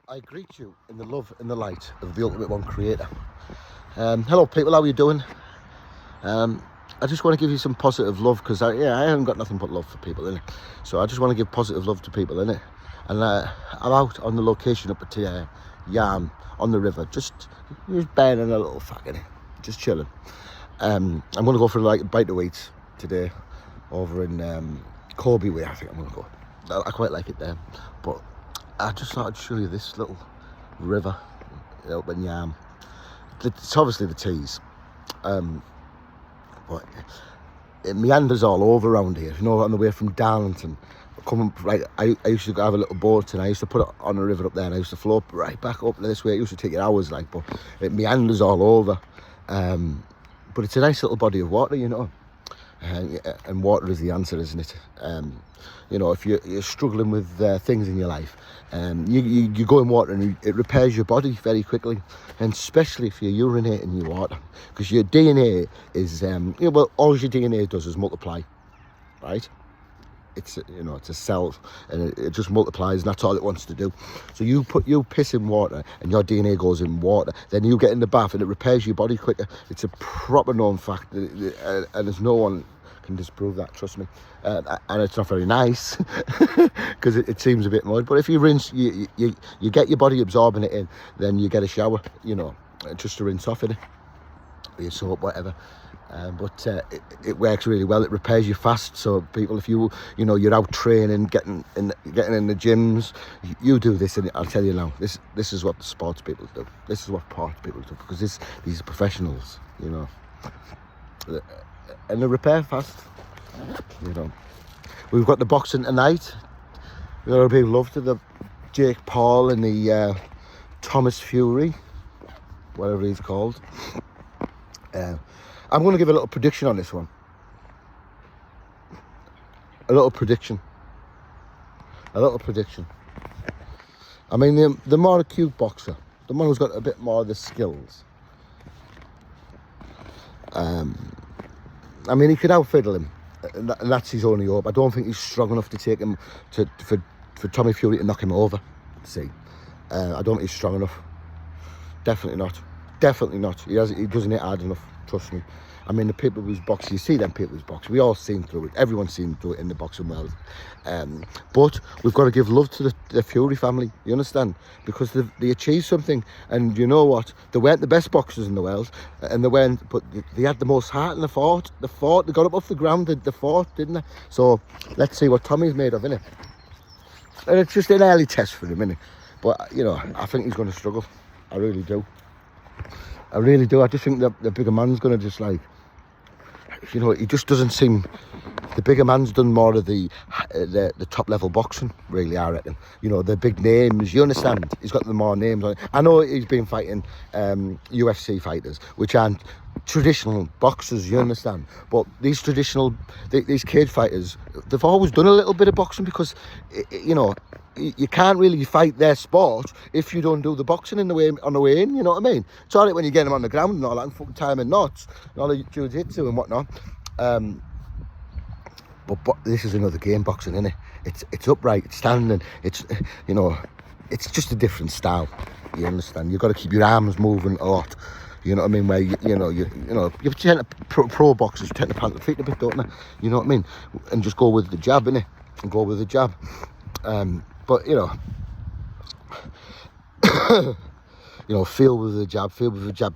I greet you in the love and the light of the Ultimate One Creator. Hello people, how are you doing? I just want to give you some positive love because I haven't got nothing but love for people, innit? So I just want to give positive love to people, innit? And I'm out on the location up at Yarm on the river, just burning a little fuck, innit? Just chilling. I'm going to go for a bite to eat today over in Corby way. I think I'm going to go. I quite like it there, but I just thought I'd show you this little river up in Yarm. It's obviously the Tees, but it meanders all over around here. You know, on the way from Darlington, coming right. I used to have a little boat and I used to put it on a river up there, and I used to float right back up this way. It used to take you hours, but it meanders all over. But it's a nice little body of water, you know. And water is the answer, isn't it? You know, if you're struggling with things in your life, you go in water and it repairs your body very quickly, and especially if you urinate in your water, because your DNA is, all your DNA does is multiply, right? It's it's a cell, and it just multiplies, and that's all it wants to do. So you piss in water and your DNA goes in water, then you get in the bath and it repairs your body quicker. It's a proper known fact, and there's no one can disprove that, trust me. And it's not very nice because it seems a bit mud, but if you rinse, you get your body absorbing it in, then you get a shower, just to rinse off it, or your soap, whatever. But it works really well. It repairs you fast. So people, if you're out training, getting in the gyms, you do this, and I'll tell you now, this is what the sports people do. This is what sports people do, because these are professionals, and they repair fast. We've got the boxing tonight. We've got a big love to the Jake Paul and the Thomas Fury, whatever he's called. I'm going to give a little prediction on this one. A little prediction. I mean, the more acute boxer, the one who's got a bit more of the skills. I mean, he could outfiddle him, and that's his only hope. I don't think he's strong enough to take him for Tommy Fury to knock him over. See, I don't think he's strong enough. Definitely not. He doesn't hit hard enough. Trust me. I mean, the people who's box, you see them people who's box. We all seen through it. Everyone's seen through it in the boxing world. But we've got to give love to the Fury family. You understand? Because they achieved something, and you know what? They weren't the best boxers in the world, and but they had the most heart, and they fought. They got up off the ground. They fought, didn't they? So let's see what Tommy's made of, innit? And it's just an early test for him, innit? But I think he's going to struggle. I really do. I just think that the bigger man's going to just he just doesn't seem. The bigger man's done more of the top level boxing, really, I reckon. The big names, you understand? He's got the more names on it. I know he's been fighting UFC fighters, which aren't traditional boxers, you understand? But these these cage fighters, they've always done a little bit of boxing, because, you can't really fight their sport if you don't do the boxing on the way in, you know what I mean? It's all right when you get them on the ground and all that, and fucking time and knots, and all the jiu-jitsu and whatnot. But this is another game, boxing, isn't it? It's upright, it's standing, it's just a different style, you understand? You've got to keep your arms moving a lot, you know what I mean? Where you tend to, pro boxers tend to plant the feet a bit, don't they? You know what I mean? And just go with the jab, innit? And go with the jab. But feel with the jab,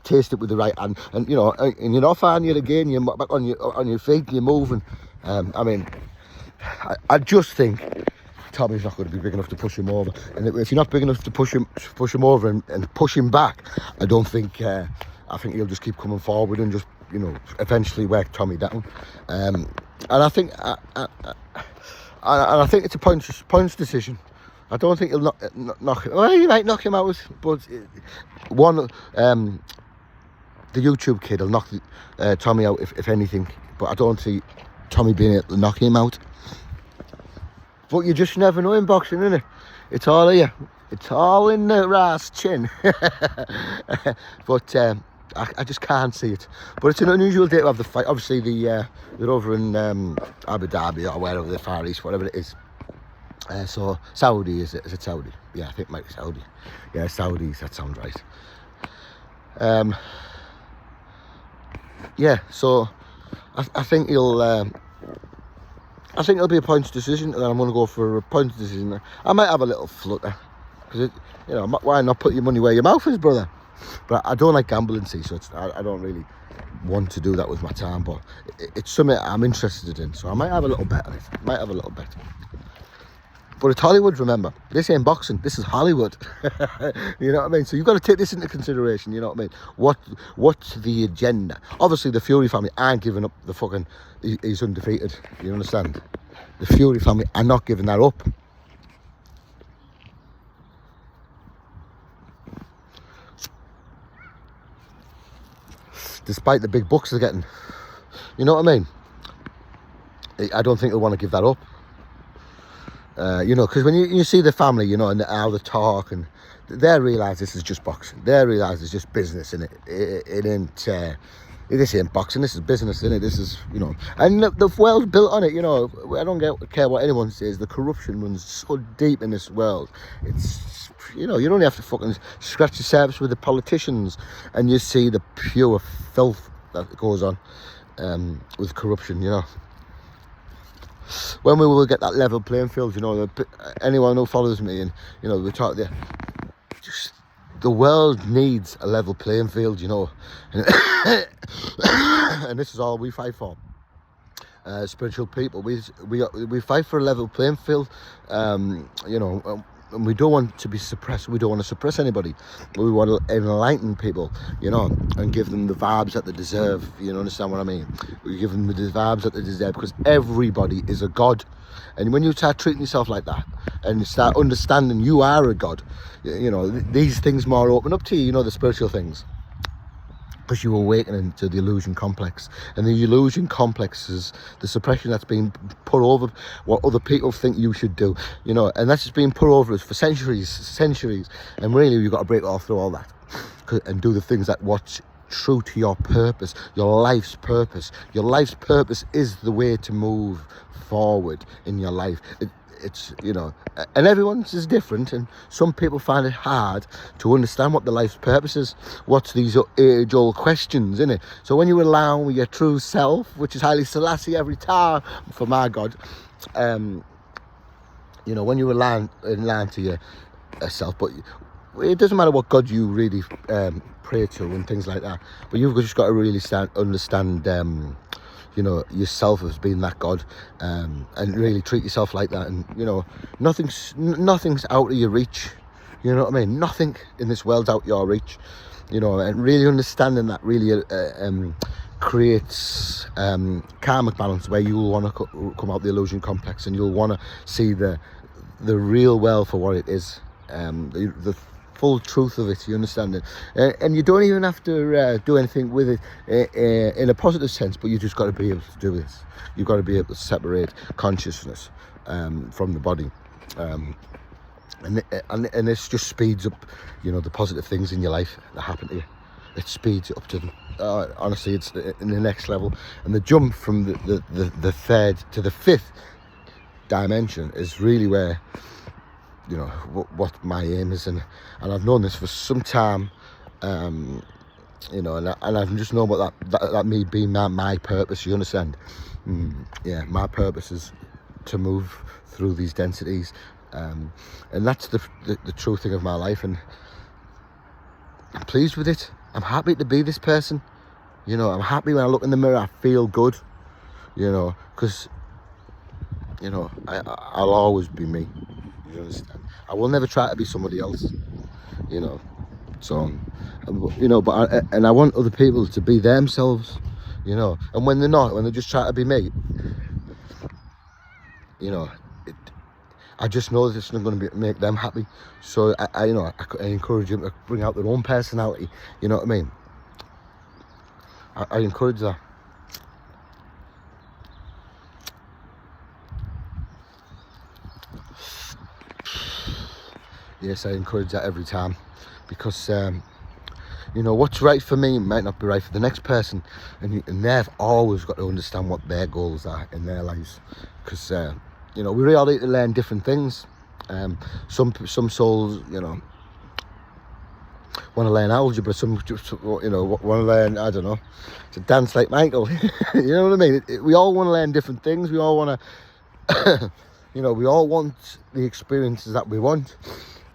taste it with the right hand, and and you're not finding it again. You're back on your feet, you're moving. I mean, I just think Tommy's not going to be big enough to push him over, and if you're not big enough to push him over and push him back, I don't think. I think he'll just keep coming forward and just eventually work Tommy down. And I think it's a points decision. I don't think he'll knock him. Well, he might knock him out, but the YouTube kid will knock Tommy out if anything. But I don't see Tommy being able to knock him out. But you just never know in boxing, innit? It's all here. It's all in the Ras chin. But I just can't see it. But it's an unusual day to have the fight. Obviously, they're over in Abu Dhabi or wherever, the Far East, whatever it is. So Saudi, is it Saudi? Yeah, I think it might be Saudi. Yeah, Saudis, that sounds right. Yeah, so I think I think it'll be a points decision, and then I'm going to go for a points decision. I might have a little flutter, because why not put your money where your mouth is, brother? But I don't like gambling, see, so I don't really want to do that with my time. But it's something I'm interested in, so I might have a little bet on it. But it's Hollywood, remember. This ain't boxing, this is Hollywood. You know what I mean? So you've got to take this into consideration, you know what I mean? What's the agenda? Obviously, the Fury family aren't giving up the fucking... He's undefeated, you understand? The Fury family are not giving that up. Despite the big bucks they're getting. You know what I mean? I don't think they'll want to give that up. You know, because when you see the family, you know, and how they talk, and they realise this is just boxing. They realise it's just business, innit? It ain't, this ain't boxing, this is business, innit? This is, you know, and the world's built on it, you know. I don't care what anyone says, the corruption runs so deep in this world. It's, you know, you don't have to fucking scratch the surface with the politicians, and you see the pure filth that goes on with corruption, you know. When we will get that level playing field, you know, anyone who follows me, and you know, we talk there, just the world needs a level playing field, you know, and this is all we fight for. Spiritual people, we fight for a level playing field, you know. And we don't want to be suppressed. We don't want to suppress anybody. We want to enlighten people, you know, and give them the vibes that they deserve. You know, understand what I mean? We give them the vibes that they deserve, because everybody is a god. And when you start treating yourself like that, and you start understanding you are a god, you know, these things more open up to you, you know, the spiritual things. Because you awaken into the illusion complex, and the illusion complex is the suppression that's been put over what other people think you should do, you know, and that's just been put over us for centuries, and really you've got to break off through all that and do the things that what's true to your purpose, your life's purpose. Your life's purpose is the way to move forward in your life. It's, you know, and everyone's is different, and some people find it hard to understand what the life's purpose is. What's these age-old questions, innit? So when you align with your true self, which is Haile Selassie every time for my God, you know, when you align to your self, but it doesn't matter what God you really pray to and things like that, but you've just got to really understand you know, yourself as being that God, and really treat yourself like that. And you know, nothing's out of your reach, you know what I mean? Nothing in this world's out your reach, you know. And really understanding that really creates karmic balance, where you'll want to come out the illusion complex, and you'll want to see the real world for what it is, the full truth of it, you understand it, and you don't even have to do anything with it in a positive sense, but you just got to be able to do this. You've got to be able to separate consciousness from the body, and this just speeds up, you know, the positive things in your life that happen to you. It speeds it up to honestly, it's in the next level, and the jump from the third to the fifth dimension is really where, you know, what my aim is, and I've known this for some time, you know, and I've just known about that me being my purpose, you understand? Yeah, my purpose is to move through these densities, and that's the true thing of my life, and I'm pleased with it. I'm happy to be this person, you know. I'm happy when I look in the mirror, I feel good, you know, because, you know, I'll always be me. You understand? I will never try to be somebody else, you know. So, you know, but I want other people to be themselves, you know. And when they're not, when they just try to be me, you know, I just know that it's not going to make them happy. So I you know, I encourage them to bring out their own personality. You know what I mean? I encourage that. Yes, I encourage that every time, because you know, what's right for me might not be right for the next person, and they've always got to understand what their goals are in their lives, because You know, we all need to learn different things. Some souls, you know, want to learn algebra. Some just, you know, want to learn, I don't know, to dance like Michael. You know what I mean? We all want to learn different things. We all want to, you know, we all want the experiences that we want.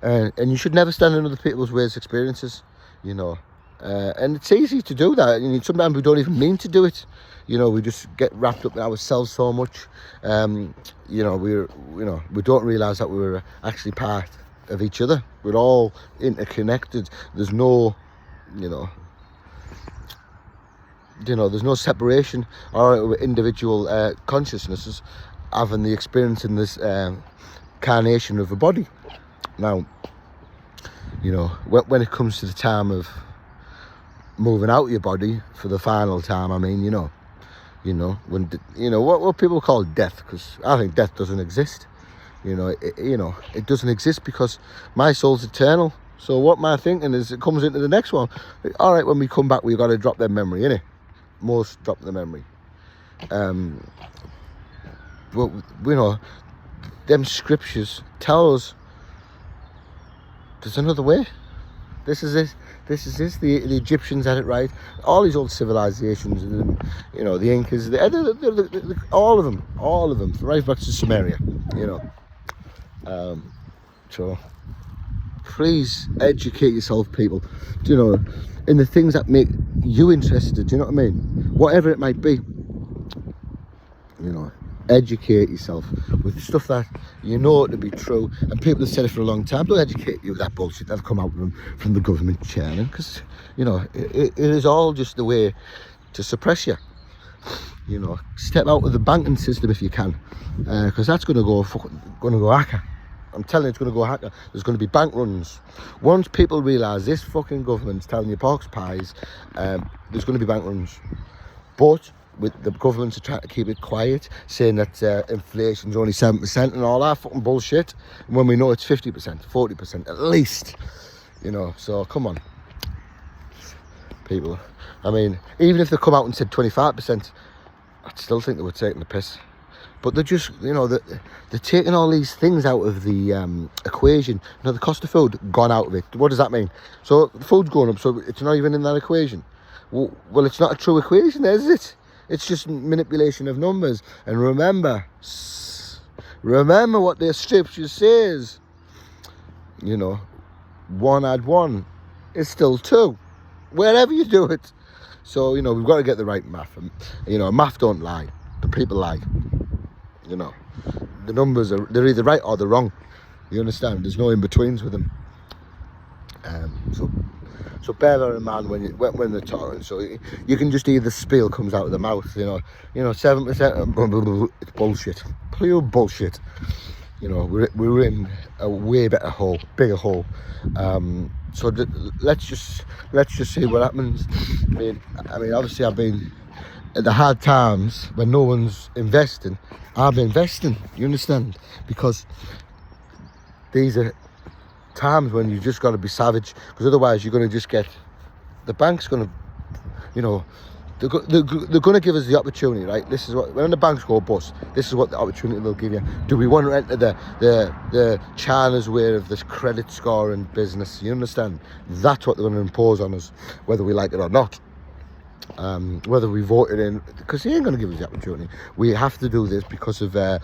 And you should never stand in other people's ways experiences, you know. And it's easy to do that. You know, sometimes we don't even mean to do it. You know, we just get wrapped up in ourselves so much. You know, we don't realise that we're actually part of each other. We're all interconnected. There's no, there's no separation or individual consciousnesses having the experience in this carnation of a body. Now, you know, when it comes to the time of moving out of your body for the final time, I mean, when what people call death, because I think death doesn't exist. It doesn't exist because my soul's eternal. So what my thinking is, it comes into the next one. All right, when we come back, we've got to drop their memory, innit? Most drop the memory. But them scriptures tell us there's another way. This is it. The Egyptians had it right. All these old civilizations, the Incas, all of them, right back to Sumeria, So please educate yourself, people. In the things that make you interested. Do you know what I mean? Whatever it might be. Educate yourself with stuff that you know to be true, and people have said it for a long time. Don't educate you with that bullshit that'll come out from the government chairman, because it is all just a way to suppress you. Step out of the banking system if you can, because that's going to go hacker. I'm telling you, it's going to go hacker. There's going to be bank runs. Once people realise this fucking government's telling you porks pies, there's going to be bank runs. But with the governments are trying to keep it quiet, saying that inflation's only 7% and all that fucking bullshit, when we know it's 50%, 40% at least. So come on, people. I mean, even if they come out and said 25%, I'd still think they were taking the piss. But they're just, they're taking all these things out of the equation. The cost of food gone out of it. What does that mean? So the food's going up, so it's not even in that equation. Well, it's not a true equation, is it? It's just manipulation of numbers. And remember what the scripture says. 1 add 1 is still 2. Wherever you do it. So, we've got to get the right math. Math don't lie. The people lie. The numbers they're either right or they're wrong. You understand? There's no in-betweens with them. So bear that in mind when they're talking. So you can just either spiel comes out of the mouth, 7%. It's bullshit, pure bullshit. We're in a way better hole, bigger hole. So let's just see what happens. I mean, obviously I've been at the hard times when no one's investing. I'm investing. You understand? Because these are times when you just got to be savage, because otherwise you're going to just get, the bank's going to, they're going to give us the opportunity, right? This is what, when the banks go bust, this is what the opportunity they'll give you. Do we want to enter the China's way of this credit scoring business? You understand? That's what they're going to impose on us, whether we like it or not. Whether we voted in, because they ain't going to give us the opportunity. We have to do this because of the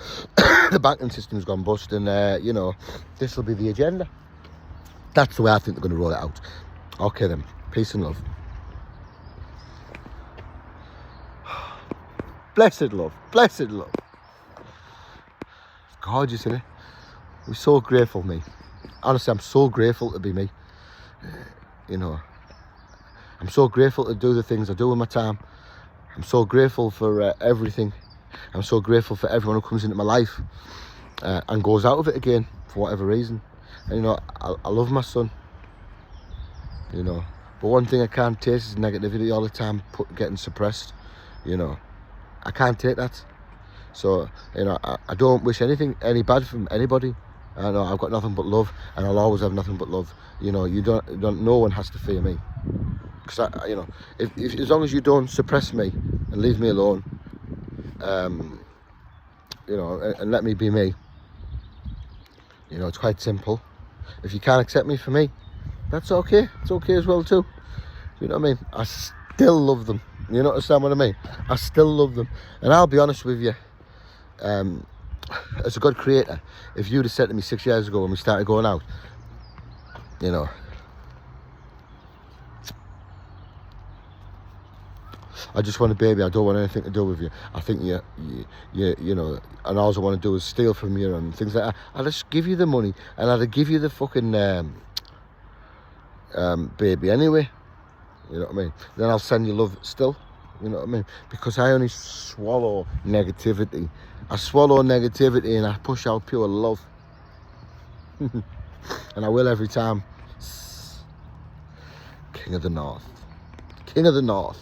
banking system's gone bust, and this will be the agenda. That's the way I think they're going to roll it out. Okay then, peace and love. Blessed love, blessed love. It's gorgeous, isn't it? We're so grateful, me. Honestly, I'm so grateful to be me. I'm so grateful to do the things I do with my time. I'm so grateful for everything. I'm so grateful for everyone who comes into my life and goes out of it again for whatever reason. And I love my son. But one thing I can't taste is negativity all the time, getting suppressed. I can't take that. So I don't wish any bad from anybody. I know I've got nothing but love, and I'll always have nothing but love. You don't. No one has to fear me. Because if as long as you don't suppress me and leave me alone, you know, and let me be me. You know, it's quite simple. If you can't accept me for me, that's okay. It's okay as well too. You know what I mean? I still love them. You understand what I mean? I still love them. And I'll be honest with you, as a good creator, if you'd have said to me 6 years ago when we started going out, you know, I just want a baby, I don't want anything to do with you. I think you know, and all I want to do is steal from you and things like that. I'll just give you the money and I'll give you the fucking baby anyway. You know what I mean? Then I'll send you love still. You know what I mean? Because I only swallow negativity. I swallow negativity and I push out pure love. And I will every time. King of the North. King of the North.